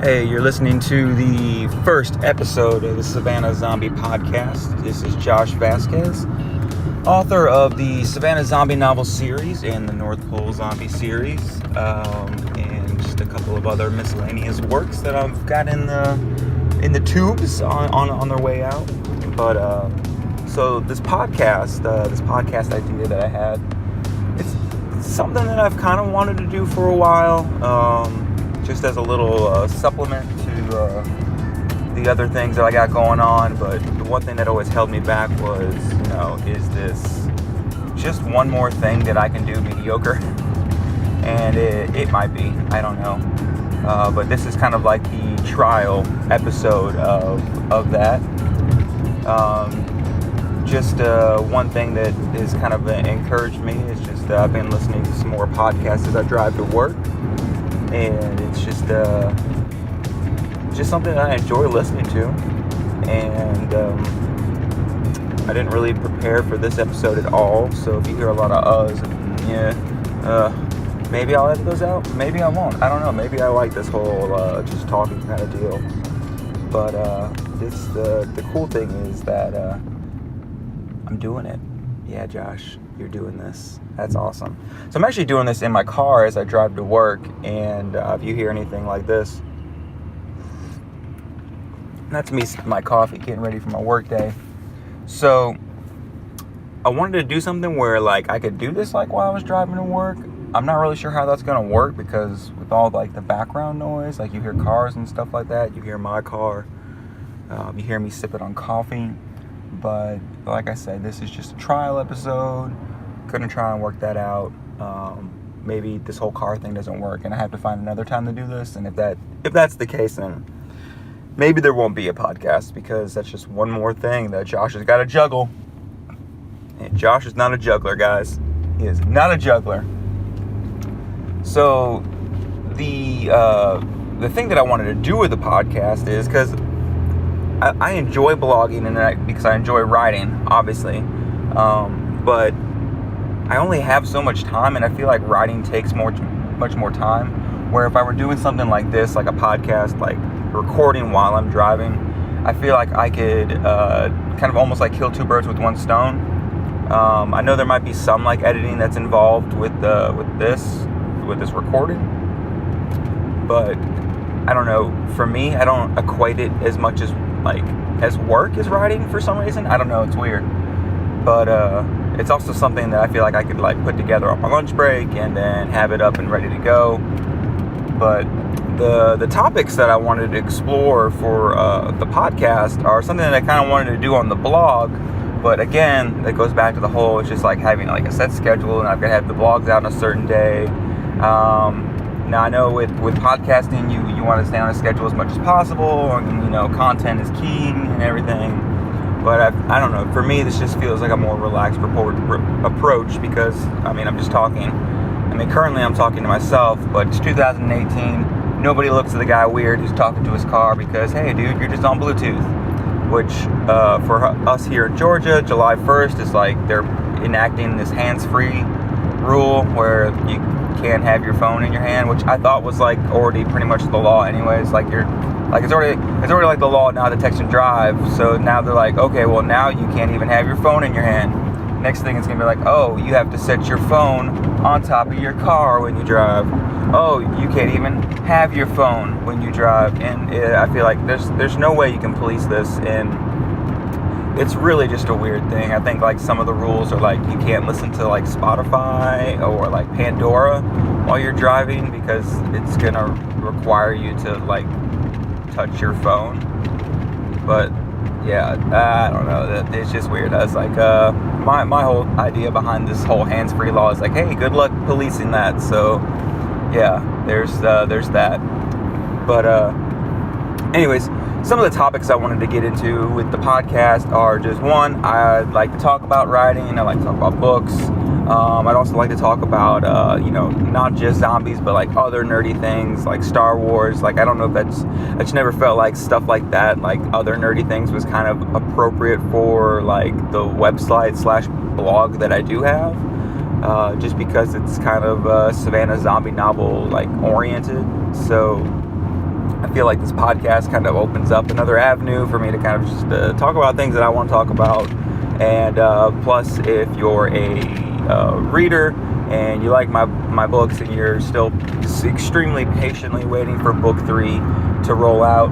Hey, you're listening to the first episode of the Savannah Zombie Podcast. This is Josh Vasquez, author of the Savannah Zombie novel series and the North Pole Zombie series, and just a couple of other miscellaneous works that I've got in the tubes on their way out. But so this podcast idea that I had, it's something that I've kind of wanted to do for a while. Just as a little supplement to the other things that I got going on. But the one thing that always held me back was, is this just one more thing that I can do mediocre? And it might be, I don't know. But this is kind of like the trial episode of that. Just one thing that has kind of encouraged me is just I've been listening to some more podcasts as I drive to work. And it's just something that I enjoy listening to. And I didn't really prepare for this episode at all. So if you hear a lot of uhs and maybe I'll edit those out. Maybe I won't. I don't know. Maybe I like this whole just talking kind of deal. But it's the cool thing is that I'm doing it. Yeah, Josh, you're doing this. That's awesome. So I'm actually doing this in my car as I drive to work, and if you hear anything like this, that's me sipping my coffee, getting ready for my work day. So I wanted to do something where I could do this while I was driving to work. I'm not really sure how that's going to work because with all the background noise, you hear cars and stuff like that, you hear my car, you hear me sipping on coffee. But like I said, this is just a trial episode. Gonna try and work that out. Maybe this whole car thing doesn't work and I have to find another time to do this. And if that's the case, then maybe there won't be a podcast because that's just one more thing that Josh has got to juggle. And Josh is not a juggler, guys. He is not a juggler. So the thing that I wanted to do with the podcast is because I enjoy blogging and because I enjoy writing, obviously. But I only have so much time, and I feel like writing takes much more time. Where if I were doing something like this, like a podcast, like recording while I'm driving, I feel like I could kind of almost kill two birds with one stone. I know there might be some editing that's involved with this recording, but I don't know. For me, I don't equate it as much as work as writing for some reason. I don't know. It's weird, but it's also something that I feel like I could put together on my lunch break and then have it up and ready to go. But the topics that I wanted to explore for the podcast are something that I kind of wanted to do on the blog. But again, that goes back to the whole, it's just having a set schedule, and I've got to have the blogs out on a certain day. Now I know with podcasting, you want to stay on a schedule as much as possible, and content is king and everything. But I don't know. For me, this just feels like a more relaxed approach because I'm just talking. Currently I'm talking to myself, but it's 2018. Nobody looks at the guy weird who's talking to his car because, hey, dude, you're just on Bluetooth. Which for us here in Georgia, July 1st is they're enacting this hands-free rule where you can't have your phone in your hand, which I thought was already pretty much the law anyways. It's already the law now to text and drive. So now they're okay, well now you can't even have your phone in your hand. Next thing it's gonna be oh, you have to set your phone on top of your car when you drive. Oh, you can't even have your phone when you drive. And I feel like there's no way you can police this, and it's really just a weird thing. I think some of the rules are you can't listen to Spotify or Pandora while you're driving because it's gonna require you to touch your phone. But yeah, I don't know. It's just weird. I was my whole idea behind this whole hands-free law is hey, good luck policing that. So yeah, there's that. But anyways, some of the topics I wanted to get into with the podcast are just one, I'd like to talk about writing. I like to talk about books. I'd also like to talk about, not just zombies, but other nerdy things like Star Wars. I don't know if I just never felt like stuff like that, other nerdy things was kind of appropriate for the website/blog that I do have. Just because it's kind of Savannah zombie novel oriented. So I feel like this podcast kind of opens up another avenue for me to kind of just talk about things that I want to talk about. And plus, if you're a reader and you like my books and you're still extremely patiently waiting for book 3 to roll out,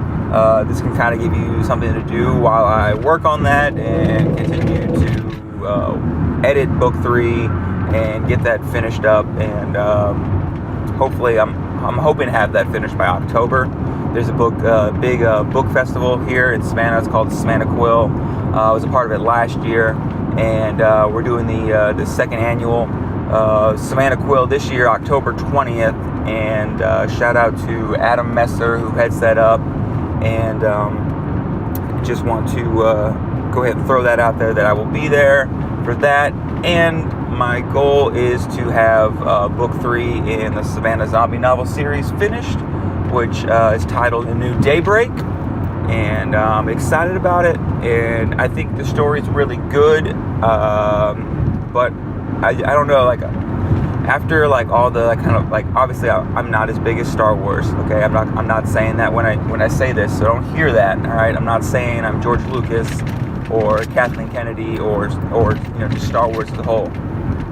this can kind of give you something to do while I work on that and continue to edit book 3 and get that finished up. And hopefully I'm hoping to have that finished by October. There's a big book festival here in Savannah. It's called Savannah Quill. I was a part of it last year, and we're doing the second annual Savannah Quill this year, October 20th. And shout out to Adam Messer, who heads that up. And just want to go ahead and throw that out there that I will be there for that. And my goal is to have book 3 in the Savannah zombie novel series finished, which is titled A New Daybreak. And I'm excited about it, and I think the story's really good, but I don't know, like, after like all the kind of like, obviously I'm not as big as Star Wars, okay? I'm not saying that when I say this, so don't hear that, all right? I'm not saying I'm George Lucas or Kathleen Kennedy or just Star Wars as a whole,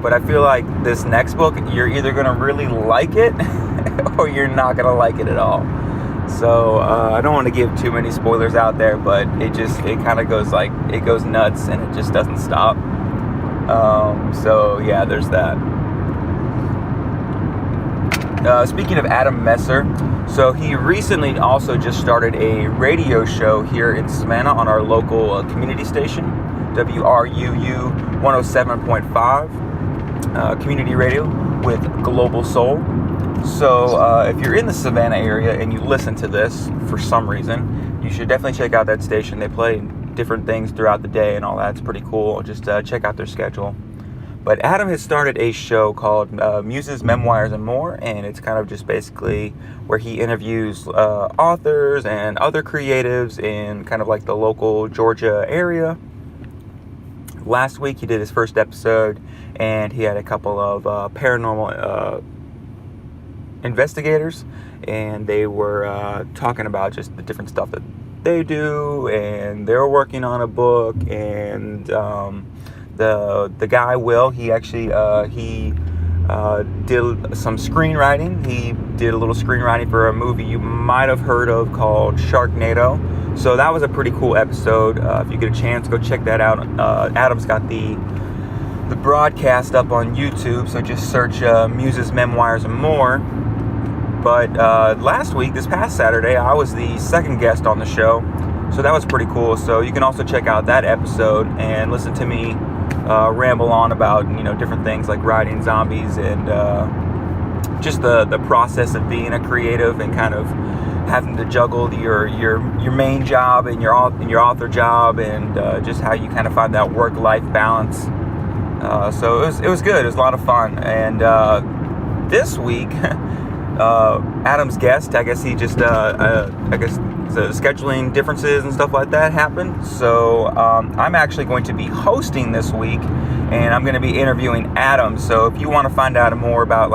but I feel like this next book, you're either gonna really like it or you're not gonna like it at all. So I don't want to give too many spoilers out there, but it kind of goes it goes nuts and it just doesn't stop. So yeah, there's that. Speaking of Adam Messer, so he recently also just started a radio show here in Savannah on our local community station, WRUU 107.5 community radio with Global Soul. So if you're in the Savannah area and you listen to this for some reason, you should definitely check out that station. They play different things throughout the day and all that. It's pretty cool. Just check out their schedule. But Adam has started a show called Muses, Memoirs, and More, and it's kind of just basically where he interviews authors and other creatives in kind of like the local Georgia area. Last week he did his first episode, and he had a couple of paranormal investigators, and they were talking about just the different stuff that they do, and they're working on a book. And the guy Will, he actually did some screenwriting. He did a little screenwriting for a movie you might have heard of called Sharknado. So that was a pretty cool episode. If you get a chance, go check that out. Adam's got the broadcast up on YouTube, so just search Muses, Memoirs, and More. But last week, this past Saturday, I was the second guest on the show, so that was pretty cool. So you can also check out that episode and listen to me ramble on about different things like writing zombies and just the process of being a creative and kind of having to juggle your main job and your author job, and just how you kind of find that work-life balance. So it was good. It was a lot of fun. And this week, Adam's guest, I guess he just the scheduling differences and stuff like that happened. So I'm actually going to be hosting this week, and I'm going to be interviewing Adam. So if you want to find out more about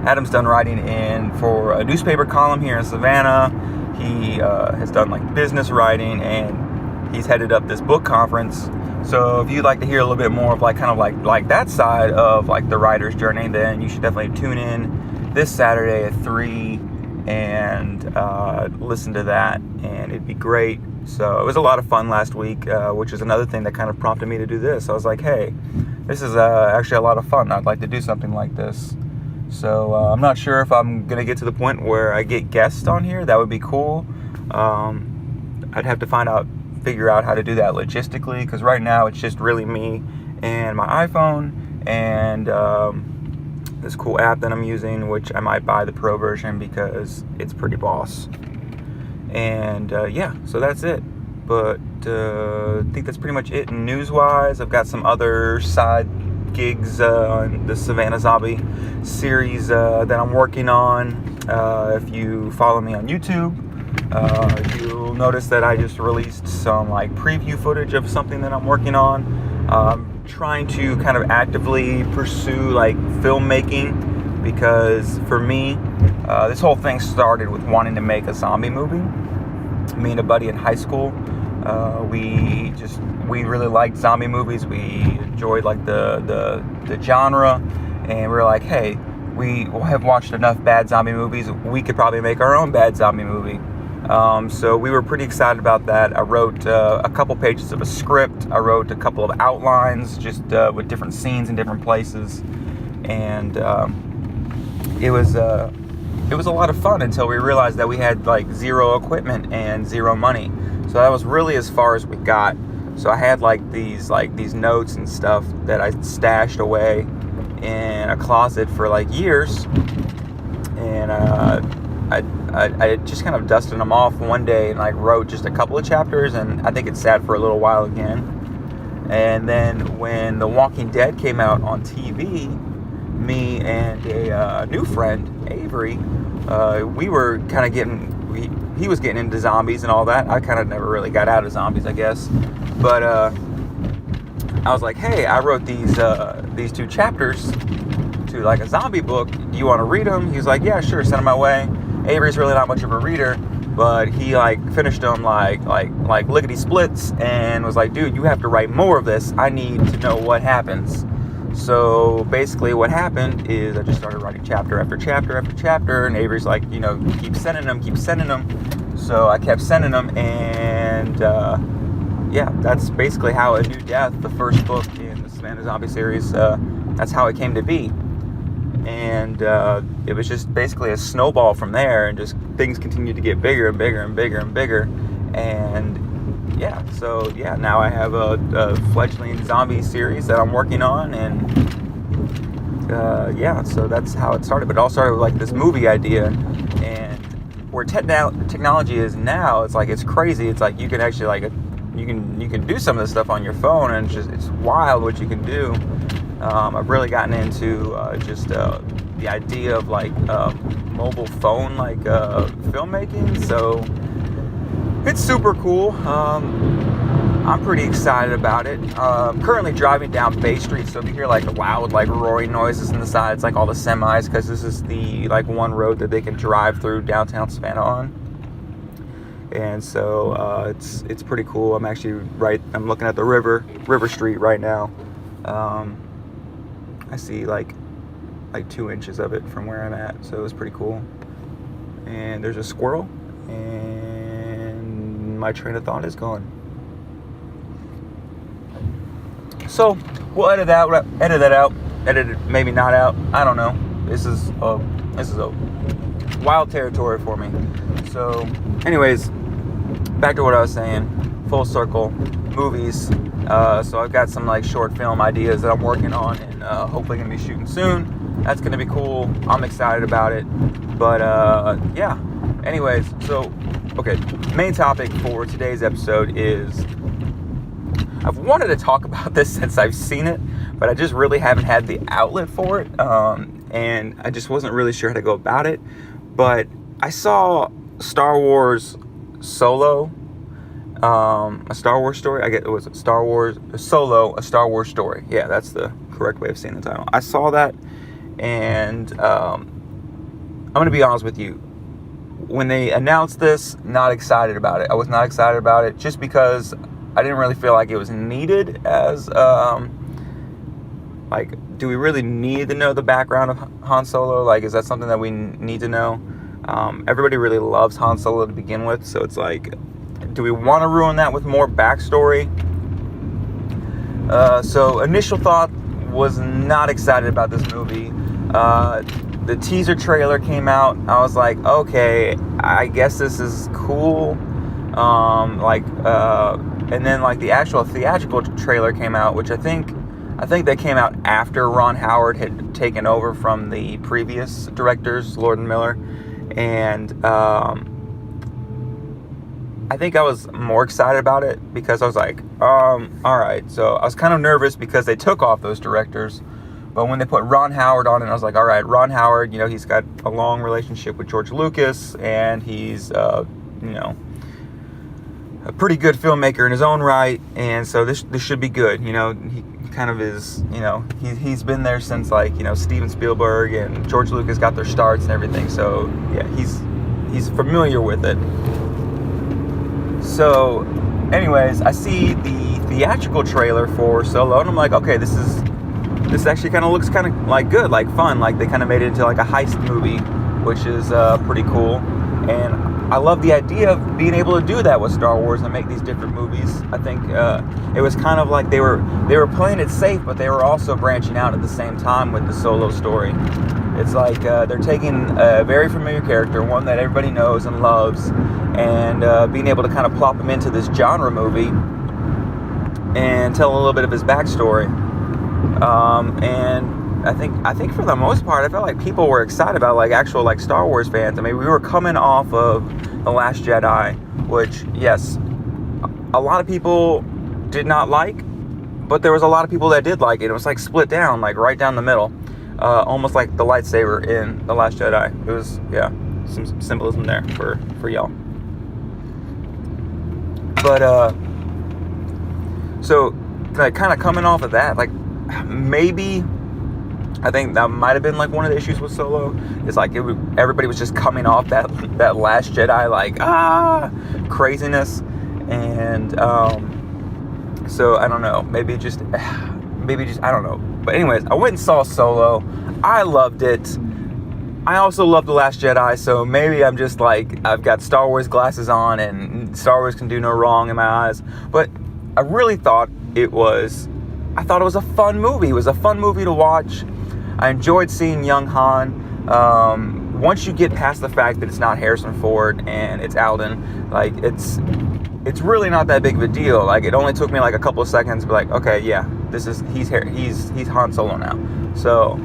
Adam's done writing for a newspaper column here in Savannah. He has done business writing, and he's headed up this book conference. So if you'd like to hear a little bit more of like that side of the writer's journey, then you should definitely tune in this Saturday at 3 and listen to that, and it'd be great. So it was a lot of fun last week, which is another thing that kind of prompted me to do this. I was like, hey, this is actually a lot of fun. I'd like to do something like this. So I'm not sure if I'm going to get to the point where I get guests on here. That would be cool. I'd have to figure out how to do that logistically, because right now it's just really me and my iPhone and this cool app that I'm using, which I might buy the pro version because it's pretty boss. And yeah, so that's it. But I think that's pretty much it news-wise. I've got some other side gigs on the Savannah Zombie series that I'm working on. If you follow me on YouTube, you'll notice that I just released some preview footage of something that I'm working on. Trying to kind of actively pursue filmmaking because for me, this whole thing started with wanting to make a zombie movie. Me and a buddy in high school, we really liked zombie movies. We enjoyed like the genre, and we were like, hey, we have watched enough bad zombie movies. We could probably make our own bad zombie movie. So we were pretty excited about that. I wrote a couple pages of a script. I wrote a couple of outlines, just with different scenes in different places, and it was a lot of fun until we realized that we had like zero equipment and zero money. So that was really as far as we got. So I had like these notes and stuff that I stashed away in a closet for like years, and I just kind of dusted them off one day and like wrote just a couple of chapters, and I think it sat for a little while again. And then when The Walking Dead came out on TV, me and a new friend, Avery, we were kind of he was getting into zombies and all that. I kind of never really got out of zombies, I guess. But I was like, hey, I wrote these 2 chapters to like a zombie book. Do you want to read them? He was like, yeah, sure, send them my way. Avery's really not much of a reader, but he like finished them like lickety splits, and was like, dude, you have to write more of this. I need to know what happens. So basically what happened is I just started writing chapter after chapter after chapter, and Avery's like, keep sending them. So I kept sending them, and yeah, that's basically how A New Death, the first book in the Savannah Zombie series, that's how it came to be. And it was just basically a snowball from there, and just things continued to get bigger and bigger and bigger and bigger. And yeah, so yeah, now I have a fledgling zombie series that I'm working on, and yeah, so that's how it started. But it all started with like this movie idea, and where technology is now, it's crazy. It's like you can actually like you can do some of this stuff on your phone, and it's wild what you can do. I've really gotten into just the idea of like mobile phone like filmmaking, so it's super cool. I'm pretty excited about it. Currently driving down Bay Street, so if you hear like loud like roaring noises on the side, it's like all the semis, because this is the like one road that they can drive through downtown Savannah on. And so it's pretty cool. I'm looking at the River Street right now. I see like 2 inches of it from where I'm at, so it's pretty cool. And there's a squirrel, and my train of thought is gone. So we'll edit that out, edit it maybe not out. I don't know. This is a wild territory for me. So, anyways, back to what I was saying. Full circle, movies. So I've got some like short film ideas that I'm working on, and hopefully gonna be shooting soon. That's gonna be cool. I'm excited about it. But yeah. Anyways, so okay. Main topic for today's episode is, I've wanted to talk about this since I've seen it, but I just really haven't had the outlet for it, and I just wasn't really sure how to go about it. But I saw Star Wars Solo. A Star Wars story. I get it was Star Wars Solo, a Star Wars story. Yeah, that's the correct way of saying the title. I saw that, and I'm gonna be honest with you. When they announced this, not excited about it. I was not excited about it just because I didn't really feel like it was needed as like, do we really need to know the background of Han Solo? Like, is that something that we need to know? Everybody really loves Han Solo to begin with, so it's like, do we want to ruin that with more backstory? So initial thought was not excited about this movie. The teaser trailer came out. I was like, okay, I guess this is cool. And then like the actual theatrical trailer came out, which I think that came out after Ron Howard had taken over from the previous directors, Lord and Miller, and I think I was more excited about it because I was like, all right. So I was kind of nervous because they took off those directors, but when they put Ron Howard on it, I was like, all right, Ron Howard, he's got a long relationship with George Lucas, and he's, a pretty good filmmaker in his own right, and so this should be good. He kind of his, he's been there since like, Steven Spielberg and George Lucas got their starts and everything. So yeah, he's familiar with it. So anyways, I see the theatrical trailer for Solo, and I'm like, okay, this actually kind of looks kind of like good, like fun, like they kind of made it into like a heist movie, which is pretty cool. And I love the idea of being able to do that with Star Wars and make these different movies. I think it was kind of like they were playing it safe, but they were also branching out at the same time with the Solo story. It's like they're taking a very familiar character, one that everybody knows and loves, and being able to kind of plop him into this genre movie and tell a little bit of his backstory. And I think for the most part, I felt like people were excited about, like, actual, like, Star Wars fans. I mean, we were coming off of The Last Jedi, which, yes, a lot of people did not like, but there was a lot of people that did like it. It was, like, split down, like, right down the middle. Almost like the lightsaber in The Last Jedi. It was, yeah, some symbolism there for y'all. But, so, like, kind of coming off of that, like, maybe... I think that might have been like one of the issues with Solo. It's like everybody was just coming off that Last Jedi like craziness, and so I don't know. Maybe just I don't know. But anyways, I went and saw Solo. I loved it. I also love The Last Jedi, so maybe I'm just like I've got Star Wars glasses on, and Star Wars can do no wrong in my eyes. But I really thought it was a fun movie. It was a fun movie to watch. I enjoyed seeing young Han. Once you get past the fact that it's not Harrison Ford and it's Alden, like it's really not that big of a deal. Like it only took me like a couple of seconds to be like, okay, yeah, he's Han Solo now. So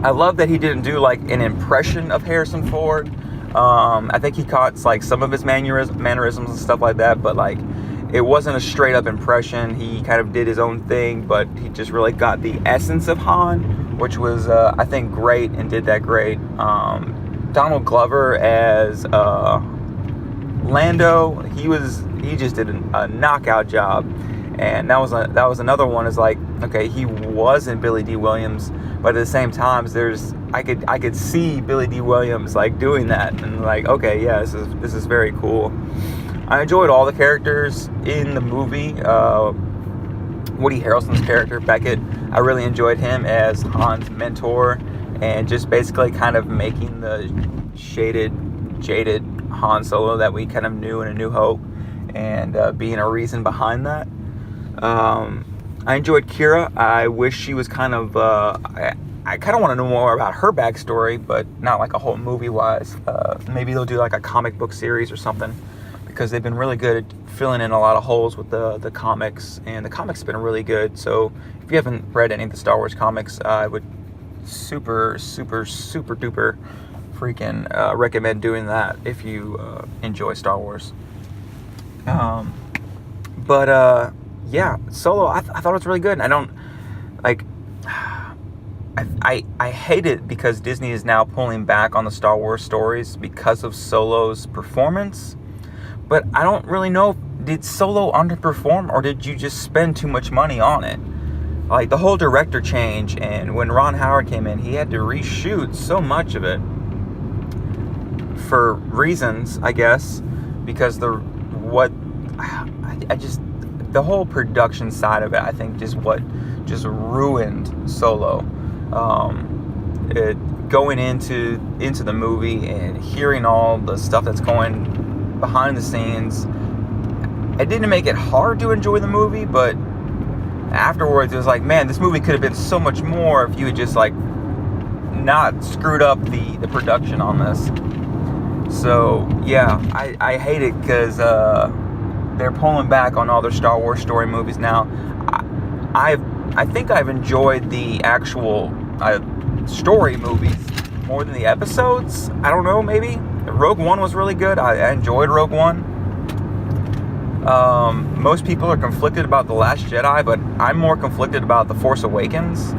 I love that he didn't do like an impression of Harrison Ford. I think he caught like some of his mannerisms and stuff like that, but like it wasn't a straight up impression. He kind of did his own thing, but he just really got the essence of Han, which was, I think, great and did that great. Donald Glover as Lando, he just did a knockout job, and that was another one. Is like, okay, he wasn't Billy D. Williams, but at the same time, I could see Billy D. Williams like doing that, and like, okay, yeah, this is very cool. I enjoyed all the characters in the movie. Woody Harrelson's character, Beckett, I really enjoyed him as Han's mentor, and just basically kind of making the jaded Han Solo that we kind of knew in A New Hope, and being a reason behind that. I enjoyed Kira. I wish she was kind of... I kind of want to know more about her backstory, but not like a whole movie-wise. Maybe they'll do like a comic book series or something, because they've been really good at filling in a lot of holes with the comics, and the comics have been really good. So if you haven't read any of the Star Wars comics, I would super duper freaking recommend doing that if you enjoy Star Wars. Yeah, Solo, I thought it was really good, and I don't like... I hate it because Disney is now pulling back on the Star Wars stories because of Solo's performance. But I don't really know, did Solo underperform, or did you just spend too much money on it? Like, the whole director change, and when Ron Howard came in, he had to reshoot so much of it. For reasons, I guess, because the whole production side of it, I think, just ruined Solo. Going into the movie and hearing all the stuff that's going behind the scenes, it didn't make it hard to enjoy the movie, but afterwards it was like, man, this movie could have been so much more if you had just like not screwed up the production on this. So yeah, I hate it because they're pulling back on all their Star Wars story movies now. I think I've enjoyed the actual story movies more than the episodes. I don't know, maybe. Rogue One was really good. I enjoyed Rogue One. Most people are conflicted about The Last Jedi, but I'm more conflicted about The Force Awakens.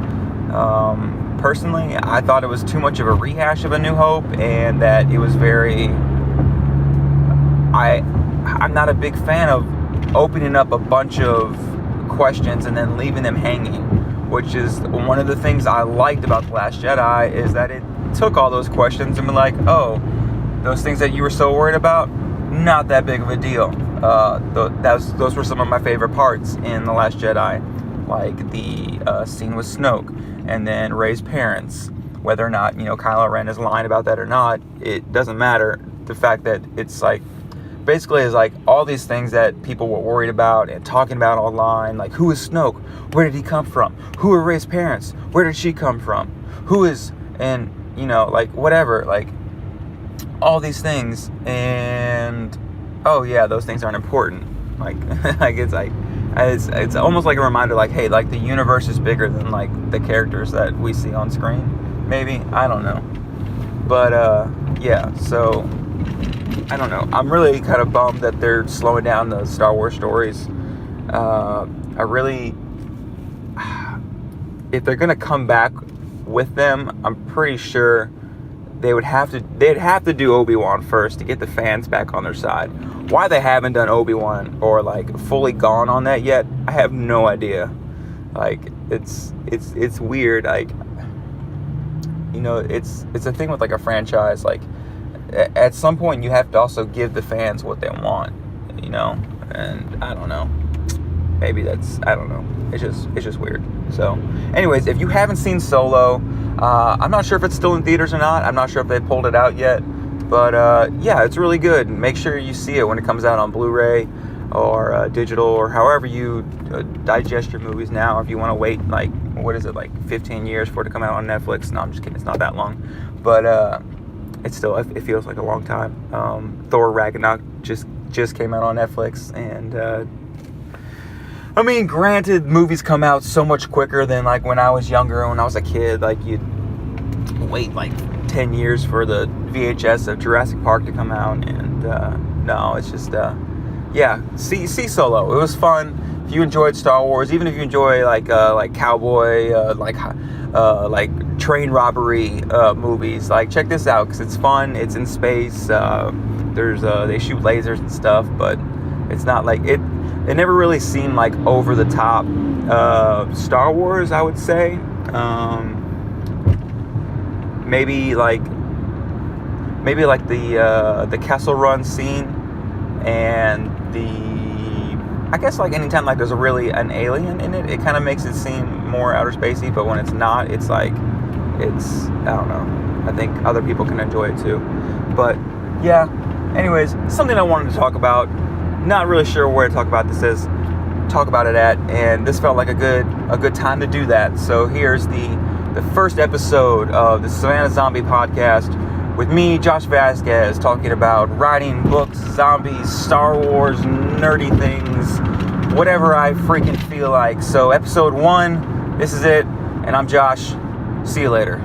Personally, I thought it was too much of a rehash of A New Hope, and that it was very... I'm not a big fan of opening up a bunch of questions and then leaving them hanging, which is one of the things I liked about The Last Jedi, is that it took all those questions and been like, oh, those things that you were so worried about, not that big of a deal. Those were some of my favorite parts in The Last Jedi, like the scene with Snoke, and then Rey's parents. Whether or not, Kylo Ren is lying about that or not, it doesn't matter. The fact that it's like, basically is like all these things that people were worried about and talking about online, like who is Snoke? Where did he come from? Who are Rey's parents? Where did she come from? Who is, and like whatever, like all these things, and oh yeah, those things aren't important. Like, it's almost like a reminder, like, hey, like the universe is bigger than like the characters that we see on screen. Maybe, I don't know. But yeah, so I don't know. I'm really kind of bummed that they're slowing down the Star Wars stories. If they're gonna come back with them, I'm pretty sure they'd have to do Obi-Wan first to get the fans back on their side. Why they haven't done Obi-Wan or like fully gone on that yet, I have no idea. Like it's weird. Like, it's a thing with like a franchise. Like at some point you have to also give the fans what they want, and I don't know. Maybe I don't know. It's just weird. So anyways, if you haven't seen Solo, I'm not sure if it's still in theaters or not. I'm not sure if they pulled it out yet, but yeah, it's really good. Make sure you see it when it comes out on Blu-ray or digital, or however you digest your movies now. Or if you want to wait, like, what is it, like 15 years for it to come out on Netflix? No, I'm just kidding. It's not that long, but it feels like a long time. Thor Ragnarok just came out on Netflix, and I mean, granted, movies come out so much quicker than like when I was younger, when I was a kid. Like, you'd wait like 10 years for the VHS of Jurassic Park to come out, and no, it's just yeah, see Solo. It was fun. If you enjoyed Star Wars, even if you enjoy like cowboy, like train robbery movies, like, check this out, because it's fun. It's in space. They shoot lasers and stuff, but it's not like it never really seemed like over the top Star Wars, I would say. Maybe like the Kessel Run scene, and I guess like anytime like there's an alien in it, it kind of makes it seem more outer spacey. But when it's not, it's like I don't know. I think other people can enjoy it too. But yeah. Anyways, something I wanted to talk about. Not really sure where to talk about it at, and this felt like a good time to do that. So here's the first episode of the Savannah Zombie Podcast with me, Josh Vasquez, talking about writing books, zombies, Star Wars, nerdy things, whatever I freaking feel like. So episode 1, this is it, and I'm Josh. See you later.